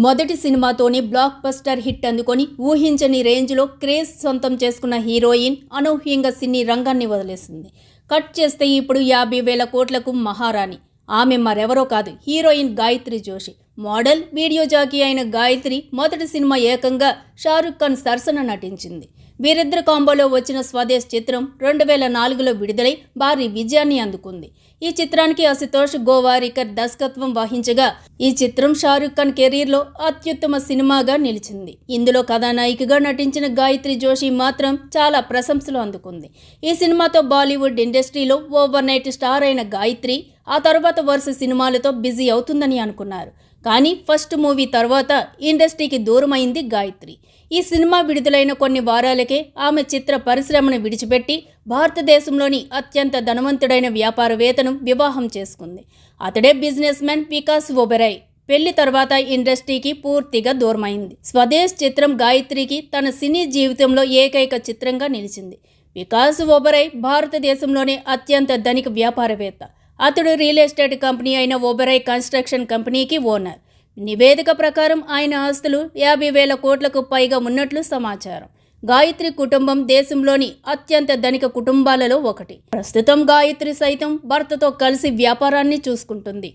మొదటి సినిమాతోనే block buster hit అందుకొని ఊహించని రేంజ్లో క్రేజ్ సొంతం చేసుకున్న హీరోయిన్ అనూహ్యంగా సినీ రంగాన్ని వదిలేసింది. కట్ చేస్తే ఇప్పుడు 50,000 కోట్లకు మహారాణి. ఆమె మరెవరో కాదు, heroine Gayatri Joshi. Model, video jockey అయిన గాయత్రి మొదటి సినిమా ఏకంగా షారుఖ్ ఖాన్ సరసన నటించింది. వీరిద్దరు కాంబోలో వచ్చిన స్వదేశ్ చిత్రం 2004లో విడుదలై భారీ విజయాన్ని అందుకుంది. ఈ చిత్రానికి అశుతోష్ గోవారికర్ దర్శకత్వం వహించగా ఈ చిత్రం షారుఖ్ ఖాన్ కెరీర్లో అత్యుత్తమ సినిమాగా నిలిచింది. ఇందులో కథానాయికగా నటించిన గాయత్రి జోషి మాత్రం చాలా ప్రశంసలు అందుకుంది. ఈ సినిమాతో బాలీవుడ్ ఇండస్ట్రీలో ఓవర్ నైట్ స్టార్ అయిన గాయత్రి ఆ తర్వాత వరుస సినిమాలతో బిజీ అవుతుందని అనుకున్నారు. కానీ ఫస్ట్ మూవీ తర్వాత ఇండస్ట్రీకి దూరమైంది గాయత్రి. ఈ సినిమా విడుదలైన కొన్ని వారాలకే ఆమె చిత్ర పరిశ్రమను విడిచిపెట్టి భారతదేశంలోని అత్యంత ధనవంతుడైన వ్యాపారవేత్తను వివాహం చేసుకుంది. అతడే బిజినెస్ మ్యాన్ వికాస్ ఒబెరాయ్. పెళ్లి తర్వాత ఇండస్ట్రీకి పూర్తిగా దూరమైంది. స్వదేశ్ చిత్రం గాయత్రికి తన సినీ జీవితంలో ఏకైక చిత్రంగా నిలిచింది. వికాస్ ఒబెరాయ్ భారతదేశంలోనే అత్యంత ధనిక వ్యాపారవేత్త. అతడు రియల్ ఎస్టేట్ కంపెనీ అయిన ఒబెరాయ్ కన్స్ట్రక్షన్ కంపెనీకి ఓనర్. నివేదిక ప్రకారం ఆయన ఆస్తులు 50,000 కోట్లకు పైగా ఉన్నట్లు సమాచారం. గాయత్రి కుటుంబం దేశంలోని అత్యంత ధనిక కుటుంబాలలో ఒకటి. ప్రస్తుతం గాయత్రి సైతం భర్తతో కలిసి వ్యాపారాన్ని చూసుకుంటుంది.